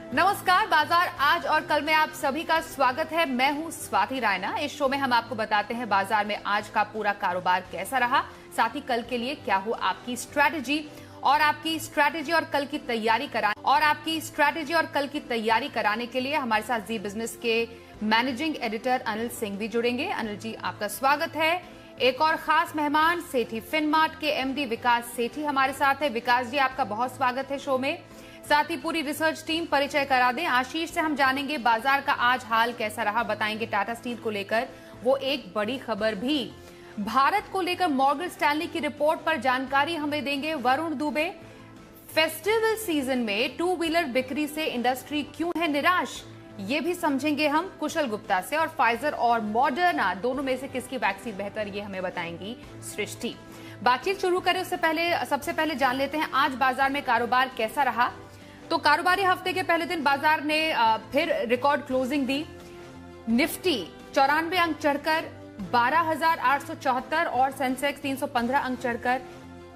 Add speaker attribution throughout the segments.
Speaker 1: नमस्कार। बाजार आज और कल में आप सभी का स्वागत है। मैं हूं स्वाति रायना। इस शो में हम आपको बताते हैं बाजार में आज का पूरा कारोबार कैसा रहा, साथ ही कल के लिए क्या हो आपकी स्ट्रैटेजी और कल की तैयारी कराने के लिए हमारे साथ जी बिजनेस के मैनेजिंग एडिटर अनिल सिंह भी जुड़ेंगे। अनिल जी, आपका स्वागत है। एक और खास मेहमान सेठी फिनमार्ट के एमडी विकास सेठी हमारे साथ है। विकास जी, आपका बहुत स्वागत है शो में। साथ ही पूरी रिसर्च टीम परिचय करा दें। आशीष से हम जानेंगे बाजार का आज हाल कैसा रहा, बताएंगे टाटा स्टील को लेकर वो एक बड़ी खबर भी। भारत को लेकर मॉर्गन स्टैनली की रिपोर्ट पर जानकारी हमें देंगे वरुण दुबे। फेस्टिवल सीजन में टू व्हीलर बिक्री से इंडस्ट्री क्यों है निराश, ये भी समझेंगे हम कुशल गुप्ता से। और फाइजर और मॉडर्ना दोनों में से किसकी वैक्सीन बेहतर, ये हमें बताएंगी सृष्टि। बातचीत शुरू करें उससे पहले सबसे पहले जान लेते हैं आज बाजार में कारोबार कैसा रहा। तो कारोबारी हफ्ते के पहले दिन बाजार ने फिर रिकॉर्ड क्लोजिंग दी। निफ्टी 94 अंक चढ़कर 12,874 और सेंसेक्स 315 अंक चढ़कर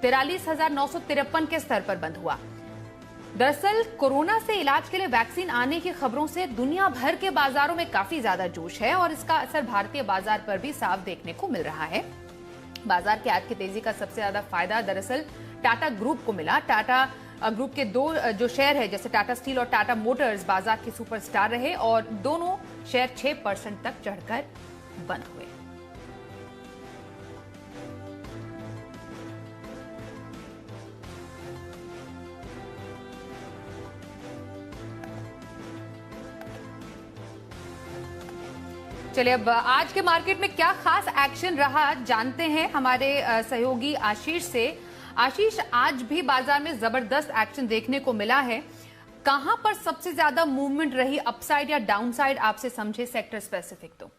Speaker 1: 43,953 के स्तर पर बंद हुआ। दरअसल कोरोना से इलाज के लिए वैक्सीन आने की खबरों से दुनिया भर के बाजारों में काफी ज्यादा जोश है और इसका असर भारतीय बाजार पर भी साफ देखने को मिल रहा है। बाजार के आज की तेजी का सबसे ज्यादा फायदा दरअसल टाटा ग्रुप को मिला। टाटा ग्रुप के दो जो शेयर है जैसे टाटा स्टील और टाटा मोटर्स बाजार के सुपरस्टार रहे और दोनों शेयर 6% तक चढ़कर बंद हुए। चलिए अब आज के मार्केट में क्या खास एक्शन रहा जानते हैं हमारे सहयोगी आशीष से। आशीष, आज भी बाजार में जबरदस्त एक्शन देखने को मिला है। कहां पर सबसे ज्यादा मूवमेंट रही, अपसाइड या डाउनसाइड, आपसे समझे सेक्टर स्पेसिफिक। तो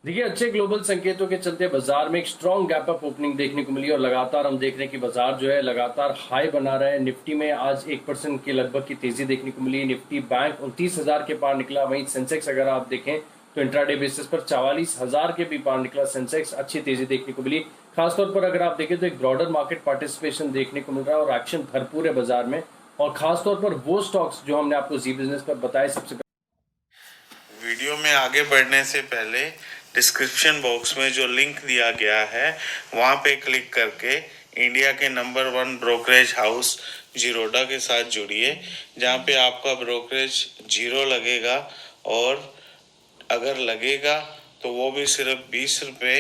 Speaker 2: देखिए, अच्छे ग्लोबल संकेतों के चलते बाजार में एक स्ट्रॉन्ग गैप अप ओपनिंग देखने को मिली और लगातार हम देख रहे हैं कि बाजार जो है लगातार हाई बना रहा है। निफ्टी में आज 1% के लगभग की तेजी देखने को मिली। निफ्टी बैंक 29,000 के पार निकला। वहीं सेंसेक्स अगर आप देखें तो इंट्राडे बेसिस पर 44,000 के भी पार निकला। सेंसेक्स अच्छी तेजी देखने को मिली। खासतौर पर अगर आप देखें तो एक ब्रॉडर मार्केट पार्टिसिपेशन देखने को मिल रहा है और एक्शन भरपूर है बाजार में। और खासतौर पर वो स्टॉक्स जो हमने आपको जी बिजनेस पर बताए सबसे पहले।
Speaker 3: वीडियो में आगे बढ़ने से पहले डिस्क्रिप्शन बॉक्स में जो लिंक दिया गया है वहां पे क्लिक करके इंडिया के नंबर 1 ब्रोकरेज हाउस जीरोडा के साथ जुड़िए, जहां पे आपका ब्रोकरेज 0 लगेगा और अगर लगेगा तो वो भी सिर्फ 20 रुपये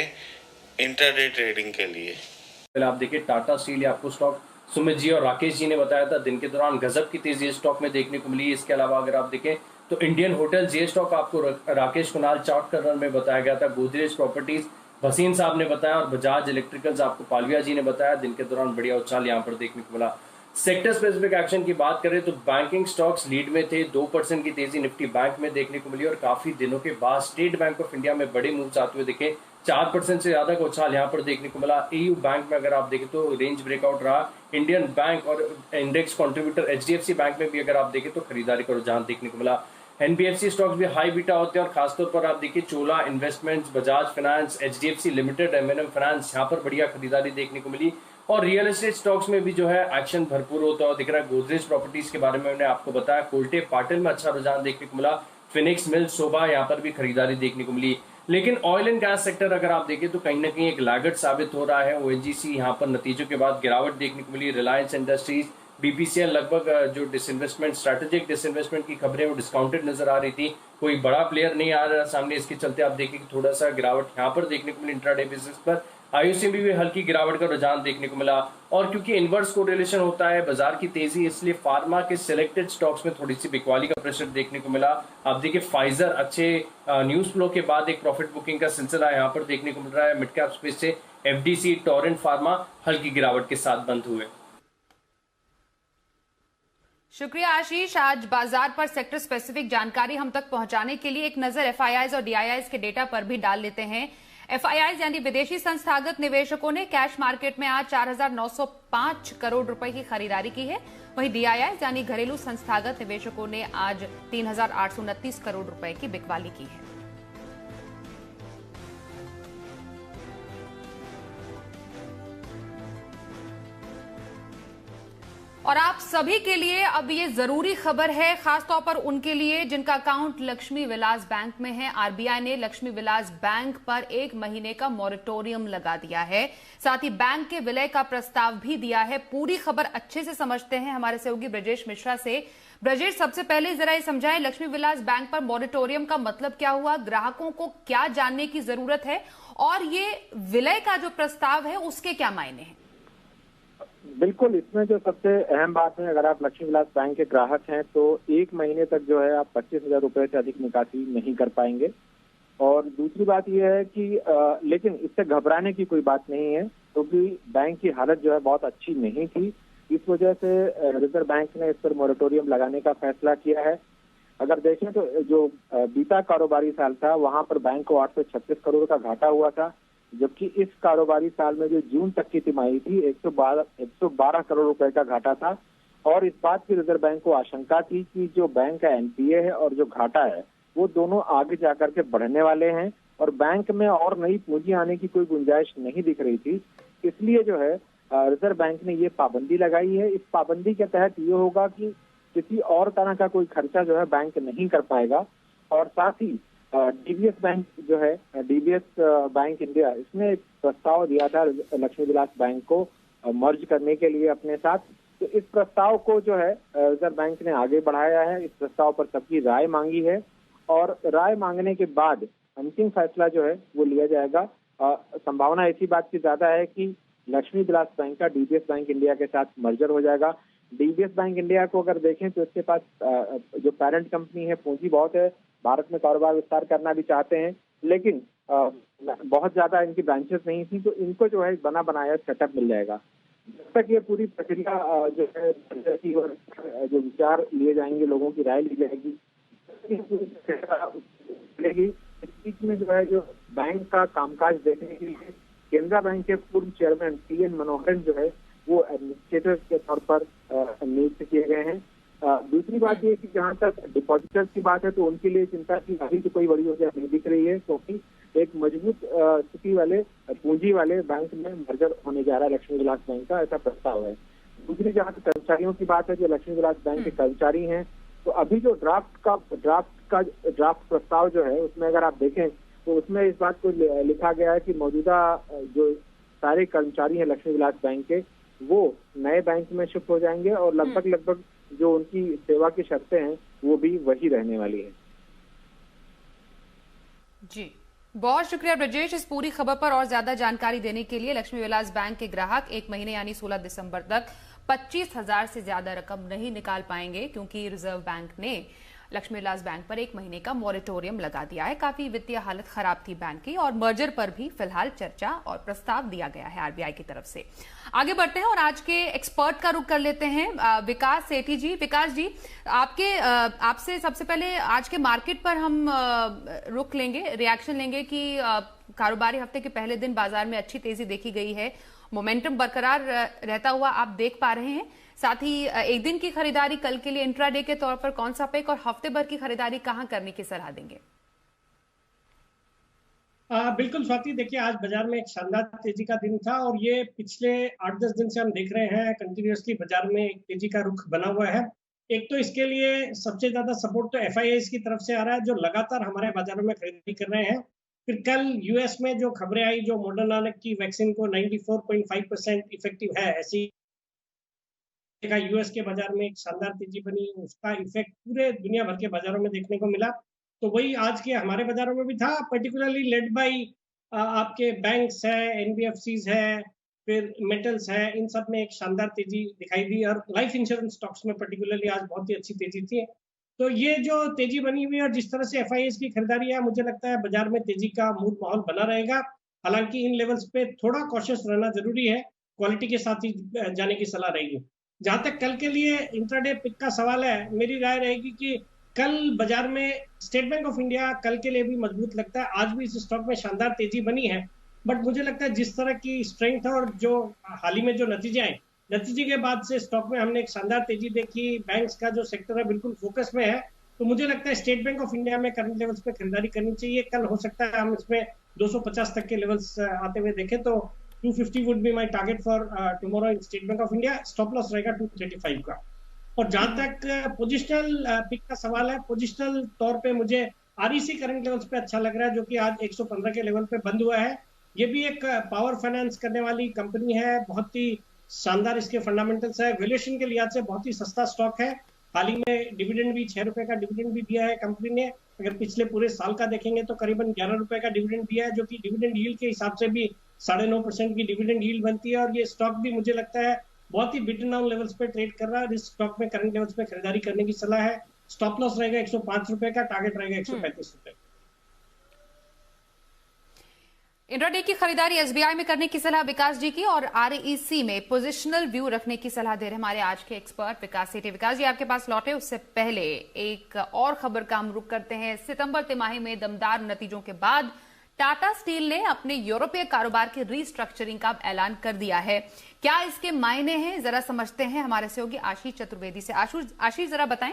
Speaker 3: इंट्राडे ट्रेडिंग के लिए।
Speaker 2: पहले आप देखिए टाटा स्टील, आपको स्टॉक सुमित जी और राकेश जी ने बताया था दिन के दौरान गजब की तेजी स्टॉक में देखने को मिली। इसके अलावा अगर आप देखें तो इंडियन होटल ये स्टॉक आपको राकेश कुणाल चार्ट कर्नल में बताया गया था। गोदरेज प्रॉपर्टीज भसीन साहब ने बताया और बजाज इलेक्ट्रिकल्स आपको पालविया जी ने बताया। दिन के दौरान बढ़िया उछाल यहाँ पर देखने को मिला। सेक्टर स्पेसिफिक एक्शन की बात करें तो बैंकिंग स्टॉक्स लीड में थे। 2% की तेजी निफ्टी बैंक में देखने को मिली और काफी दिनों के बाद स्टेट बैंक ऑफ इंडिया में बड़े मूव्स आते हुए दिखे। 4% से ज्यादा का उछाल यहाँ पर देखने को मिला। एयू बैंक में अगर आप देखें तो रेंज ब्रेकआउट रहा। इंडियन बैंक और इंडेक्स कंट्रीब्यूटर एचडीएफसी बैंक में भी अगर आप देखें तो खरीदारी का रुझान देखने को मिला। एनबीएफसी स्टॉक्स भी हाई बीटा होते हैं और खासतौर पर आप देखिए Chola investments, Bajaj finance, HDFC limited, MNM finance, यहाँ पर बढ़िया खरीदारी देखने को मिली। और रियल एस्टेट स्टॉक्स में भी जो है एक्शन भरपूर होता हुआ दिख रहा है। गोदरेज प्रॉपर्टीज के बारे में मैंने आपको बताया। कोल्टे पाटिल में अच्छा रुझान देखने को मिला। फिनिक्स मिल, शोभा, यहाँ पर भी खरीदारी देखने को मिली। लेकिन ऑयल एंड गैस सेक्टर अगर आप देखें तो कहीं ना कहीं एक लागत साबित हो रहा है। ओएनजीसी यहाँ पर नतीजों के बाद गिरावट देखने को मिली। रिलायंस इंडस्ट्रीज, बीपीसीएल लगभग जो डिसइन्वेस्टमेंट, स्ट्रैटेजिक डिसइन्वेस्टमेंट की खबरें वो डिस्काउंटेड नजर आ रही थी। कोई बड़ा प्लेयर नहीं आ रहा सामने, इसके चलते आप देखिए कि थोड़ा सा गिरावट यहाँ पर देखने को मिली इंट्राडे बेसिस पर। आईओसी में भी हल्की गिरावट का रुझान देखने को मिला। और क्योंकि इनवर्स कोरिलेशन होता है बाजार की तेजी, इसलिए फार्मा के सिलेक्टेड स्टॉक्स में थोड़ी सी बिकवाली का प्रेशर देखने को मिला। आप देखिए फाइजर अच्छे न्यूज फ्लो के बाद एक प्रॉफिट बुकिंग का सिलसिला यहाँ पर देखने को मिल रहा है। मिड कैप स्पेस से एफडीसी, टोरेंट फार्मा हल्की गिरावट के साथ बंद हुए।
Speaker 1: शुक्रिया आशीष। आज बाजार पर सेक्टर स्पेसिफिक जानकारी हम तक पहुंचाने के लिए एक नजर एफआईआईज और डीआईआईज के डेटा पर भी डाल लेते हैं। एफआईआईज यानी विदेशी संस्थागत निवेशकों ने कैश मार्केट में आज 4,905 करोड़ रुपए की खरीदारी की है। वहीं डीआईआईज यानी घरेलू संस्थागत निवेशकों ने आज 3,829 करोड़ रुपए की बिकवाली की है। और आप सभी के लिए अब ये जरूरी खबर है, खासतौर पर उनके लिए जिनका अकाउंट लक्ष्मी विलास बैंक में है। आरबीआई ने लक्ष्मी विलास बैंक पर 1 महीने का मॉरेटोरियम लगा दिया है, साथ ही बैंक के विलय का प्रस्ताव भी दिया है। पूरी खबर अच्छे से समझते हैं हमारे सहयोगी ब्रजेश मिश्रा से। ब्रजेश, सबसे पहले जरा ये समझाएं, लक्ष्मी विलास बैंक पर मॉरेटोरियम का मतलब क्या हुआ, ग्राहकों को क्या जानने की जरूरत है, और ये विलय का जो प्रस्ताव है उसके क्या मायने हैं?
Speaker 4: बिल्कुल, इसमें जो सबसे अहम बात है, अगर आप लक्ष्मी विलास बैंक के ग्राहक हैं तो 1 महीने तक जो है आप 25,000 रुपए से अधिक निकासी नहीं कर पाएंगे। और दूसरी बात यह है कि लेकिन इससे घबराने की कोई बात नहीं है, क्योंकि बैंक की हालत जो है बहुत अच्छी नहीं थी। इस वजह से रिजर्व बैंक ने इस पर मॉरेटोरियम लगाने का फैसला किया है। अगर देखें तो जो बीता कारोबारी साल था वहां पर बैंक को 836 करोड़ का घाटा हुआ था, जबकि इस कारोबारी साल में जो जून तक की तिमाही थी 112 करोड़ रुपए का घाटा था। और इस बात की रिजर्व बैंक को आशंका थी कि जो बैंक का एनपीए है और जो घाटा है वो दोनों आगे जाकर के बढ़ने वाले हैं, और बैंक में और नई पूंजी आने की कोई गुंजाइश नहीं दिख रही थी। इसलिए जो है रिजर्व बैंक ने ये पाबंदी लगाई है। इस पाबंदी के तहत ये होगा कि किसी और तरह का कोई खर्चा जो है बैंक नहीं कर पाएगा। और साथ ही डीबीएस बैंक जो है, डीबीएस बैंक इंडिया, इसने एक प्रस्ताव दिया था लक्ष्मी विलास बैंक को मर्ज करने के लिए अपने साथ। तो इस प्रस्ताव को जो है रिजर्व बैंक ने आगे बढ़ाया है। इस प्रस्ताव पर सबकी राय मांगी है, और राय मांगने के बाद अंतिम फैसला जो है वो लिया जाएगा। संभावना ऐसी बात की ज्यादा है कि लक्ष्मी विलास बैंक का डीबीएस बैंक इंडिया के साथ मर्जर हो जाएगा। डीबीएस बैंक इंडिया को अगर देखें तो इसके पास जो पेरेंट कंपनी है, पूंजी बहुत है, भारत में कारोबार विस्तार करना भी चाहते हैं, लेकिन बहुत ज्यादा इनकी ब्रांचेस नहीं थी, तो इनको जो है बना बनाया सेटअप मिल जाएगा। जब तक ये पूरी प्रक्रिया जो है और जो विचार लिए जाएंगे, लोगों की राय ली जाएगी, इस बीच में जो है जो बैंक का कामकाज देखने के लिए केनरा बैंक के पूर्व चेयरमैन टीएन मनोहरन जो है वो एडमिनिस्ट्रेटर के तौर पर नियुक्त किए गए हैं। दूसरी बात ये कि जहाँ तक डिपॉजिटर्स की बात है तो उनके लिए चिंता की अभी तो कोई बड़ी वजह नहीं दिख रही है, क्योंकि एक मजबूत स्थिति वाले पूंजी वाले बैंक में मर्जर होने जा रहा है लक्ष्मी विलास बैंक का, ऐसा प्रस्ताव है। दूसरी जहाँ तक कर्मचारियों की बात है, जो लक्ष्मी विलास बैंक के कर्मचारी हैं, तो अभी जो ड्राफ्ट प्रस्ताव जो है उसमें अगर आप देखें तो उसमें इस बात को लिखा गया है कि मौजूदा जो सारे कर्मचारी हैं लक्ष्मी विलास बैंक के, वो नए बैंक में शिफ्ट हो जाएंगे, और लगभग जो उनकी सेवा की शर्तें हैं वो भी वही रहने वाली है।
Speaker 1: जी, बहुत शुक्रिया ब्रजेश इस पूरी खबर पर और ज्यादा जानकारी देने के लिए। लक्ष्मी विलास बैंक के ग्राहक 1 महीने यानी 16 दिसंबर तक 25,000 से ज्यादा रकम नहीं निकाल पाएंगे, क्योंकि रिजर्व बैंक ने लक्ष्मी विलास बैंक पर 1 महीने का मॉरेटोरियम लगा दिया है। काफी वित्तीय हालत खराब थी बैंक की, और मर्जर पर भी फिलहाल चर्चा और प्रस्ताव दिया गया है आरबीआई की तरफ से। आगे बढ़ते हैं और आज के एक्सपर्ट का रुख कर लेते हैं, विकास सेठी जी। विकास जी, आपसे सबसे पहले आज के मार्केट पर हम रुख लेंगे, रिएक्शन लेंगे कि कारोबारी हफ्ते के पहले दिन बाजार में अच्छी तेजी देखी गई है, मोमेंटम बरकरार रहता हुआ आप देख पा रहे हैं। साथ ही एक दिन की खरीदारी कल के लिए इंट्राडे के तौर पर कौन सा पिक, और हफ्ते भर की खरीदारी कहां करने की सलाह देंगे?
Speaker 5: बिल्कुल स्वाति, देखिए आज बाजार में एक शानदार तेजी का दिन था, और ये पिछले 8-10 दिन से हम देख रहे हैं कंटिन्यूअसली बाजार में एक तेजी का रुख बना हुआ है। एक तो इसके लिए सबसे ज्यादा सपोर्ट तो एफआईआईज की तरफ से आ रहा है, जो लगातार हमारे बाजारों में खरीदारी कर रहे हैं। फिर कल यूएस में जो खबरें आई, जो मॉडर्ना की वैक्सीन को 94.5% इफेक्टिव है, ऐसी यूएस के बाजार में एक शानदार तेजी बनी, उसका इफेक्ट पूरे दुनिया भर के बाजारों में देखने को मिला। तो वही आज के हमारे बाजारों में भी था, पर्टिकुलरली लेड बाई आपके बैंक्स है, एनबीएफसीज है, फिर मेटल्स है, इन सब में एक शानदार तेजी दिखाई दी, और लाइफ इंश्योरेंस स्टॉक्स में पर्टिकुलरली आज बहुत ही अच्छी तेजी थी। तो ये जो तेजी बनी हुई है और जिस तरह से एफआईआईज की खरीदारी है, मुझे लगता है बाजार में तेजी का मूड माहौल बना रहेगा। हालांकि इन लेवल्स पे थोड़ा कॉशियस रहना जरूरी है, क्वालिटी के साथ ही जाने की सलाह रहेगी। जहां तक कल के लिए इंट्राडे पिक का सवाल है, मेरी राय रहेगी कि कल बाजार में स्टेट बैंक ऑफ इंडिया कल के लिए भी मजबूत लगता है। आज भी इस स्टॉक में शानदार तेजी बनी है, बट मुझे लगता है जिस तरह की स्ट्रेंथ है और जो हाल ही में जो नतीजे आए, नतीजे के बाद से स्टॉक में हमने एक शानदार तेजी देखी। बैंक्स का जो सेक्टर है बिल्कुल फोकस में है, तो मुझे लगता है स्टेट बैंक ऑफ इंडिया में करंट लेवल्स पे खरीदारी करनी चाहिए। कल हो सकता है हम इसमें 250 तक के लेवल्स आते हुए देखें, तो 250 would be my target for tomorrow in state bank of India. Stop loss रहेगा 235 का। और जहां तक पोजिशनल पिक का सवाल है, पोजिशनल तौर पे मुझे आरईसी करंट लेवल्स पे अच्छा लग रहा है, जो कि आज 115 के लेवल पे बंद हुआ है। ये भी एक पावर फाइनेंस करने वाली कंपनी है, बहुत ही शानदार इसके फंडामेंटल्स है, वैल्यूएशन के लिहाज से बहुत ही सस्ता स्टॉक है। हाल ही में डिविडेंड भी 6 रुपए का डिविडेंड भी दिया है कंपनी ने। अगर पिछले पूरे साल का देखेंगे तो करीबन 11 रुपए का डिविडेंड दिया है, जो कि डिविडेंड यील्ड के हिसाब से भी 9.5% की डिविडेंड यील्ड बनती है। और ये स्टॉक भी मुझे लगता है बहुत ही बिटन डाउन लेवल्स पे ट्रेड कर रहा है। इस स्टॉक में करंट लेवल्स पे खरीदारी करने की सलाह है। स्टॉप लॉस रहेगा 105 रुपए का, टारगेट रहेगा 135 रुपए।
Speaker 1: इंट्राडे की खरीदारी एसबीआई में करने की सलाह विकास जी की, और आरईसी में पोजिशनल व्यू रखने की सलाह दे रहे हमारे आज के एक्सपर्ट विकास सेठी। विकास जी आपके पास लौटे उससे पहले एक और खबर का हम रुख करते हैं। सितंबर तिमाही में दमदार नतीजों के बाद टाटा स्टील ने अपने यूरोपीय कारोबार की रीस्ट्रक्चरिंग का ऐलान कर दिया है। क्या इसके मायने हैं, जरा समझते हैं। हमारे सहयोगी आशीष चतुर्वेदी से। आशीष जरा बताएं।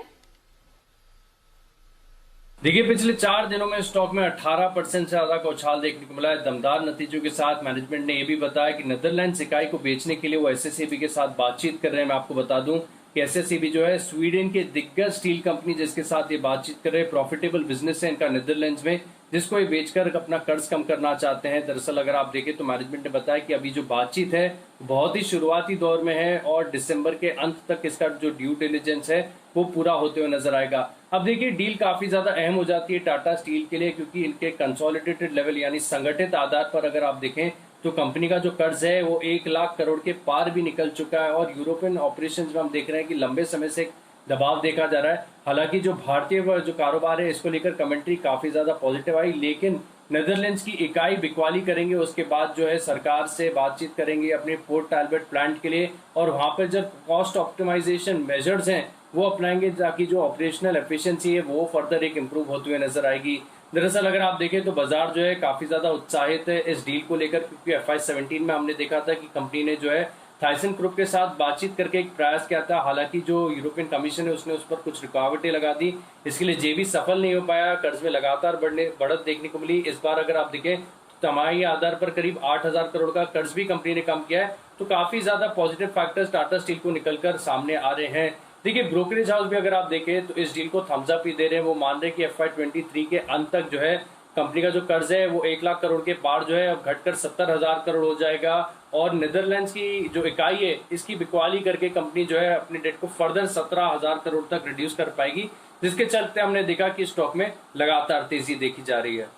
Speaker 2: देखिए, पिछले 4 दिनों में स्टॉक में 18% से ज्यादा का उछाल देखने को मिला है। दमदार नतीजों के साथ मैनेजमेंट ने यह भी बताया कि नीदरलैंड्स इकाई को बेचने के लिए वो एसएसईबी के साथ बातचीत कर रहे हैं। मैं आपको बता दूं कि एसएसईबी जो है स्वीडन के दिग्गज स्टील कंपनी जिसके साथ ये बातचीत कर रहे हैं, प्रॉफिटेबल बिजनेस है इनका नीदरलैंड्स में, जिसको ये बेचकर अपना कर्ज कम करना चाहते हैं। दरअसल अगर आप देखें तो मैनेजमेंट ने बताया कि अभी जो बातचीत है बहुत ही शुरुआती दौर में है और दिसंबर के अंत तक इसका जो ड्यू डिलिजेंस है वो पूरा होते हुए नजर आएगा। अब देखिए, डील काफी ज्यादा अहम हो जाती है टाटा स्टील के लिए, क्योंकि इनके कंसोलिडेटेड लेवल यानी संगठित आधार पर अगर आप देखें तो कंपनी का जो कर्ज है वो 1 लाख करोड़ के पार भी निकल चुका है। और यूरोपियन ऑपरेशंस में हम देख रहे हैं कि लंबे समय से दबाव देखा जा रहा है। हालांकि जो भारतीय जो कारोबार है इसको लेकर कमेंट्री काफी ज्यादा पॉजिटिव आई, लेकिन नीदरलैंड्स की इकाई बिकवाली करेंगे, उसके बाद जो है सरकार से बातचीत करेंगे अपने पोर्ट टैल्बर्ट प्लांट के लिए, और वहां पर जब कॉस्ट ऑप्टिमाइजेशन मेजर्स हैं वो अपनाएंगे ताकि जो ऑपरेशनल एफिशिएंसी है वो फर्दर एक इंप्रूव होते हुए नजर आएगी। दरअसल अगर आप देखें तो बाजार जो है काफी ज्यादा उत्साहित है इस डील को लेकर, क्योंकि FY17 में हमने देखा था कि कंपनी ने जो है थाइसन ग्रुप के साथ बातचीत करके एक प्रयास किया था। हालांकि जो यूरोपियन कमीशन है उसने उस पर कुछ रुकावटें लगा दी, इसके लिए जेबी सफल नहीं हो पाया। कर्ज में लगातार बढ़त देखने को मिली। इस बार अगर आप देखें तिमाही आधार पर करीब 8,000 करोड़ का कर्ज भी कंपनी ने कम किया है। तो काफी ज्यादा पॉजिटिव फैक्टर्स टाटा स्टील को निकलकर सामने आ रहे हैं। देखिए, ब्रोकरेज हाउस भी अगर आप देखें तो इस डील को थम्स अप ही दे रहे हैं। वो मान रहे हैं कि FY23 के अंत तक जो है कंपनी का जो कर्ज है वो 1 लाख करोड़ के पार जो है अब घटकर 70,000 करोड़ हो जाएगा। और नीदरलैंड्स की जो इकाई है इसकी बिकवाली करके कंपनी जो है अपने डेट को फर्दर 17,000 करोड़ तक रिड्यूस कर पाएगी, जिसके चलते हमने देखा कि स्टॉक में लगातार तेजी देखी जा रही है।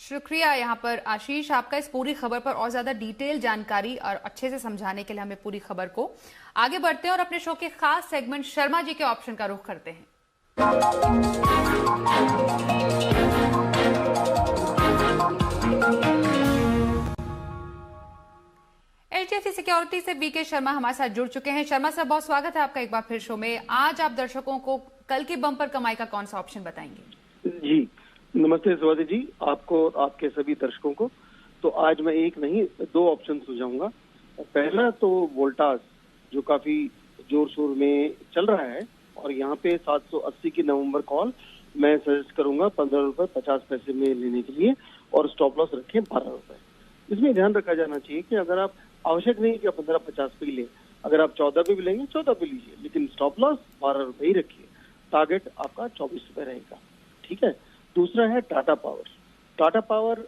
Speaker 1: शुक्रिया यहाँ पर आशीष आपका इस पूरी खबर पर और ज्यादा डिटेल जानकारी और अच्छे से समझाने के लिए हमें पूरी खबर को। आगे बढ़ते हैं और अपने शो के खास सेगमेंट शर्मा जी के ऑप्शन का रुख करते हैं। HDFC सिक्योरिटी से बीके शर्मा हमारे साथ जुड़ चुके हैं। शर्मा साहब, बहुत स्वागत है आपका एक बार फिर शो में। आज आप दर्शकों को कल की बम्पर कमाई का कौन सा ऑप्शन बताएंगे?
Speaker 6: जी नमस्ते स्वाति जी, आपको और आपके सभी दर्शकों को। तो आज मैं एक नहीं 2 ऑप्शन सुझाऊंगा। पहला तो वोल्टास जो काफी जोर शोर में चल रहा है और यहाँ पे 780 की नवंबर कॉल मैं सजेस्ट करूंगा 15 रुपए 50 पैसे में लेने के लिए, और स्टॉप लॉस रखें 12 रुपए। इसमें ध्यान रखा जाना चाहिए कि अगर आप आवश्यक नहीं कि 15-50 पे ही लें, अगर आप 14 पे भी लेंगे 14 पे लीजिए, लेकिन स्टॉप लॉस 12 रुपए ही रखिए। टारगेट आपका 24 रुपए रहेगा। ठीक है। दूसरा है टाटा पावर। टाटा पावर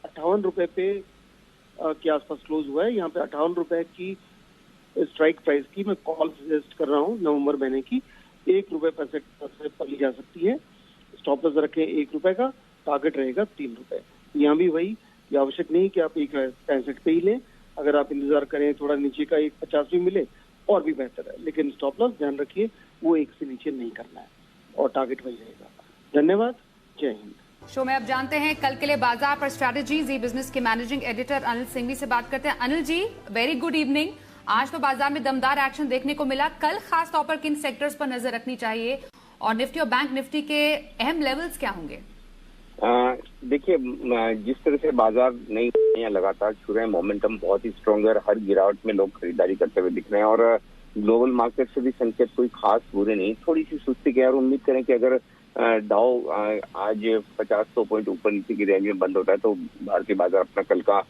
Speaker 6: 58 रुपए पे के आसपास क्लोज हुआ है। यहाँ पे 58 रुपए की स्ट्राइक प्राइस की मैं कॉल सजेस्ट कर रहा हूँ नवंबर महीने की। 1 रुपए पैसे पर ली जा सकती है। स्टॉप लॉस रखें 1 रुपए का, टारगेट रहेगा 3 रुपए। यहाँ भी वही कि आवश्यक नहीं कि आप 1.65 पे ही लें, अगर आप इंतजार करें थोड़ा नीचे का 1.50 भी मिले और भी बेहतर है, लेकिन स्टॉप लॉस ध्यान रखिए वो 1 से नीचे नहीं करना है और टारगेट वही रहेगा। धन्यवाद, जय हिंद।
Speaker 1: शो में अब जानते हैं कल के लिए बाजार पर स्ट्रैटेजी। जी बिजनेस के मैनेजिंग एडिटर अनिल सिंघवी से बात करते हैं। Anil ji, very good evening. आज तो बाजार में दमदार एक्शन देखने को मिला। कल खास तौर पर किन सेक्टर्स पर नजर रखनी चाहिए और निफ्टी और बैंक निफ्टी के अहम लेवल्स क्या होंगे?
Speaker 7: देखिए, जिस तरह से बाजार नई लगातार छू रहे हैं, मोमेंटम बहुत ही स्ट्रॉन्ग है। हर गिरावट में लोग खरीदारी करते हुए दिख रहे हैं और ग्लोबल मार्केट से भी संकेत कोई खास बुरे नहीं, थोड़ी सी सुस्ती के। और उम्मीद करें कि अगर डाउ आज 50-100 पॉइंट ऊपर नीचे की रेंज में बंद होता है तो भारतीय बाजार अपना कल का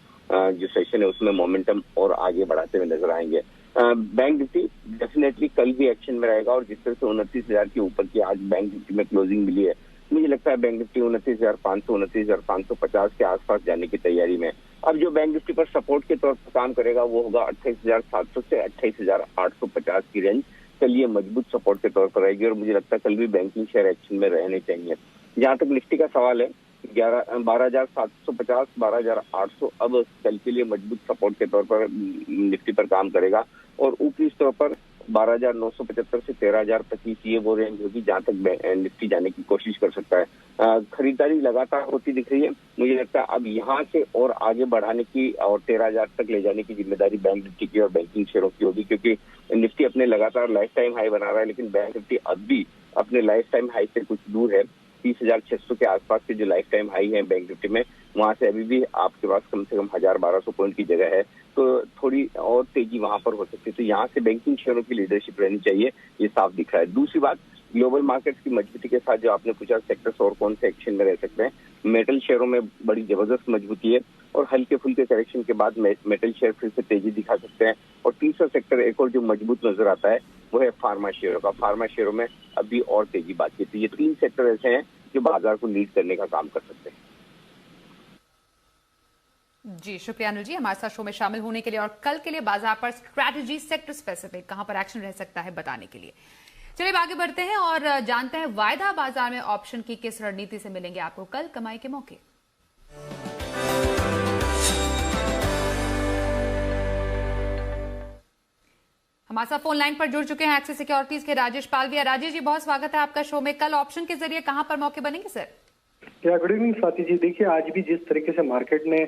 Speaker 7: जो सेशन है उसमें मोमेंटम और आगे बढ़ाते हुए नजर आएंगे। बैंक निफ्टी डेफिनेटली कल भी एक्शन में रहेगा और जिस तरह से 29,000 के ऊपर की आज बैंक निफ्टी में क्लोजिंग मिली है, मुझे लगता है बैंक निफ्टी 29,500 29,550 के आसपास जाने की तैयारी में। अब जो बैंक निफ्टी पर सपोर्ट के तौर पर काम करेगा वो होगा 28,700 से 28,850 की रेंज। कल ये मजबूत सपोर्ट के तौर पर रहेगी और मुझे लगता है कल भी बैंकिंग शेयर एक्शन में रहने चाहिए। जहां तक निफ्टी का सवाल है 12,750 12,800 अब कल के लिए मजबूत सपोर्ट के तौर पर निफ्टी पर काम करेगा और ऊपरी स्तर पर 12,975 से 13,025 ये वो रेंज होगी जहां तक निफ्टी जाने की कोशिश कर सकता है। खरीदारी लगातार होती दिख रही है, मुझे लगता है अब यहाँ से और आगे बढ़ाने की और 13,000 तक ले जाने की जिम्मेदारी बैंक निफ्टी की और बैंकिंग शेयरों की होगी, क्योंकि निफ्टी अपने लगातार लाइफ टाइम हाई बना रहा है लेकिन बैंक निफ्टी अब भी अपने लाइफ टाइम हाई से कुछ दूर है। 30,600 के आसपास के जो लाइफ टाइम हाई है बैंक निफ्टी में, वहां से अभी भी आपके पास कम से कम 1,000-1,200 पॉइंट की जगह है, तो थोड़ी और तेजी वहां पर हो सकती है। तो यहाँ से बैंकिंग शेयरों की लीडरशिप रहनी चाहिए, ये साफ दिख रहा है। दूसरी बात, ग्लोबल मार्केट्स की मजबूती के साथ जो आपने पूछा सेक्टर्स और कौन से एक्शन में रह सकते हैं, मेटल शेयरों में बड़ी जबरदस्त मजबूती है और हल्के फुल्के करेक्शन के बाद मेटल शेयर फिर से तेजी दिखा सकते हैं। और तीसरा सेक्टर एक और जो मजबूत नजर आता है वो है फार्मा शेयरों का। फार्मा शेयरों में अभी और तेजी बाकी है। तो ये 3 सेक्टर ऐसे हैं जो बाजार को लीड करने का काम कर सकते हैं।
Speaker 1: जी शुक्रिया अनिल जी हमारे साथ शो में शामिल होने के लिए और कल के लिए बाजार पर स्ट्रैटेजी सेक्टर स्पेसिफिक कहां पर एक्शन रह सकता है बताने के लिए। चलिए आगे बढ़ते हैं और जानते हैं वायदा बाजार में ऑप्शन की किस रणनीति से मिलेंगे आपको कल कमाई के मौके। हमारे साथ फोन लाइन पर जुड़ चुके हैं एक्सिस सिक्योरिटीज के राजेश पालविया। राजेश जी बहुत स्वागत है आपका शो में। कल ऑप्शन के जरिए कहां पर मौके बनेंगे sir?
Speaker 8: Good evening Swati ji. देखिए आज भी जिस तरीके से मार्केट ने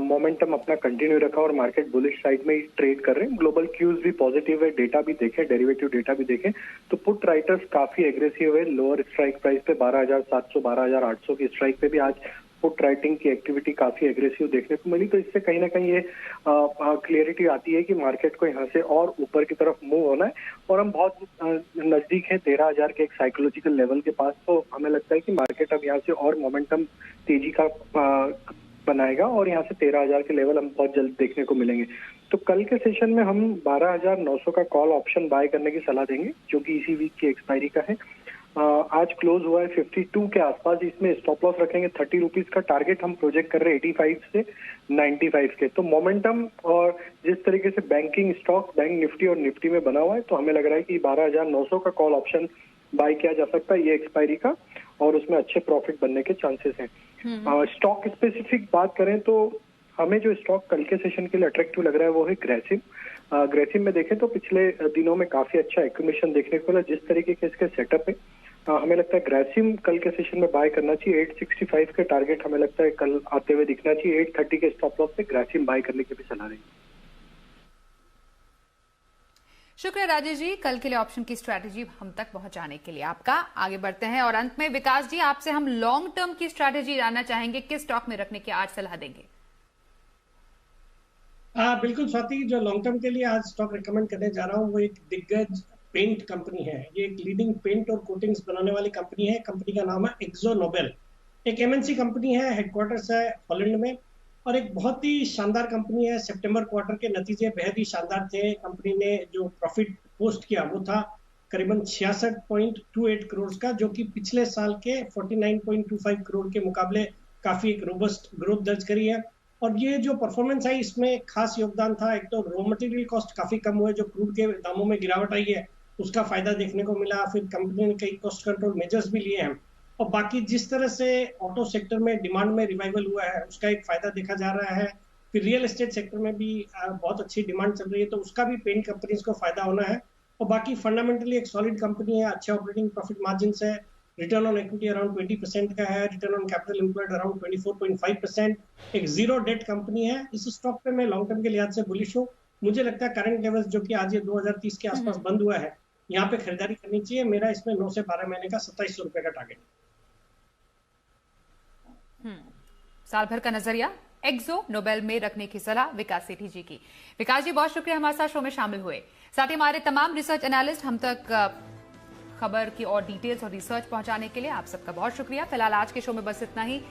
Speaker 8: मोमेंटम अपना कंटिन्यू रखा और मार्केट बुलिश साइड में ही ट्रेड कर रहे हैं, ग्लोबल क्यूज भी पॉजिटिव है, डेटा भी देखें, डेरिवेटिव डेटा भी देखें तो पुट राइटर्स काफी एग्रेसिव है। लोअर स्ट्राइक प्राइस पे 12,700 12,800 की स्ट्राइक पे भी आज पुट राइटिंग की एक्टिविटी काफी एग्रेसिव देखने को मिली। तो इससे कहीं ना कहीं ये क्लियरिटी आती है कि मार्केट को यहाँ से और ऊपर की तरफ मूव होना है और हम बहुत नजदीक हैं 13,000 के एक साइकोलॉजिकल लेवल के पास। तो हमें लगता है कि मार्केट अब यहाँ से और मोमेंटम तेजी का बनाएगा और यहाँ से 13,000 के लेवल हम बहुत जल्द देखने को मिलेंगे। तो कल के सेशन में हम 12,900 का कॉल ऑप्शन बाय करने की सलाह देंगे जो कि इसी वीक की एक्सपायरी का है। आज क्लोज हुआ है 52 के आसपास। इसमें स्टॉप लॉस रखेंगे 30 रुपीज का। टारगेट हम प्रोजेक्ट कर रहे हैं 85 से 95 के। तो मोमेंटम और जिस तरीके से बैंकिंग स्टॉक बैंक निफ्टी और निफ्टी में बना हुआ है तो हमें लग रहा है कि 12,900 का कॉल ऑप्शन बाय किया जा सकता है ये एक्सपायरी का और उसमें अच्छे प्रॉफिट बनने के चांसेस हैं। स्टॉक स्पेसिफिक बात करें तो हमें जो स्टॉक कल के सेशन के लिए अट्रैक्टिव लग रहा है वो है ग्रेसिम। ग्रेसिम में देखें तो पिछले दिनों में काफी अच्छा एक्यूमुलेशन देखने को मिला। जिस तरीके के इसके सेटअप है हमें लगता है ग्रेसिम कल के सेशन में बाय करना चाहिए। 865 के टारगेट हमें लगता है कल आते हुए दिखना चाहिए। 830 के स्टॉप लॉस से ग्रेसिम बाय करने की भी सलाह देंगे।
Speaker 1: शुक्रिया राजेश जी कल के लिए ऑप्शन की स्ट्रैटेजी हम तक पहुंचाने के लिए आपका। आगे बढ़ते हैं और अंत में विकास जी आपसे हम लॉन्ग टर्म की स्ट्रैटेजी जानना चाहेंगे, किस स्टॉक में रखने की आज सलाह देंगे?
Speaker 5: बिल्कुल स्वाति, जो लॉन्ग टर्म के लिए आज स्टॉक रिकमेंड करने जा रहा हूँ वो एक दिग्गज पेंट कंपनी है। ये एक लीडिंग पेंट और कोटिंग्स बनाने वाली कंपनी है। कंपनी का नाम है एक्सो नोबेल। एक एमएनसी कंपनी है, हेडक्वार्टर्स है हॉलैंड में और एक बहुत ही शानदार कंपनी है। सितंबर क्वार्टर के नतीजे बेहद ही शानदार थे। कंपनी ने जो प्रॉफिट पोस्ट किया वो था करीबन 66.28 करोड़ का, जो कि पिछले साल के 49.25 करोड़ के मुकाबले काफी एक रोबस्ट ग्रोथ दर्ज करी है। और ये जो परफॉर्मेंस है इसमें खास योगदान था, एक तो रॉ मटेरियल कॉस्ट काफी कम हुए, जो क्रूड के दामों में गिरावट आई है उसका फायदा देखने को मिला। फिर कंपनी ने कई कॉस्ट कंट्रोल मेजर्स भी लिए हैं और बाकी जिस तरह से ऑटो सेक्टर में डिमांड में रिवाइवल हुआ है उसका एक फायदा देखा जा रहा है। फिर रियल एस्टेट सेक्टर में भी बहुत अच्छी डिमांड चल रही है तो उसका भी पेंट कंपनीज को फायदा होना है। और बाकी फंडामेंटली एक सॉलिड कंपनी है, अच्छे ऑपरेटिंग प्रॉफिट मार्जिन है, रिटर्न ऑन इक्विटी अराउंड 20% का है, return on capital employed around 24.5%, एक जीरो डेट कंपनी है। इस स्टॉक पे मैं लॉन्ग टर्म के लिहाज से बुलिश हूँ। मुझे लगता है करंट लेवल्स जो कि आज ये 2030 के आसपास बंद हुआ है यहाँ पे खरीदारी करनी चाहिए। मेरा इसमें 9 से 12 महीने का 2700 रुपए का टारगेट।
Speaker 1: साल भर का नजरिया एक्सो नोबेल में रखने की सलाह विकास सेठी जी की। विकास जी बहुत शुक्रिया हमारे साथ शो में शामिल हुए। साथ ही हमारे तमाम रिसर्च एनालिस्ट हम तक खबर की और डिटेल्स और रिसर्च पहुंचाने के लिए आप सबका बहुत शुक्रिया। फिलहाल आज के शो में बस इतना ही।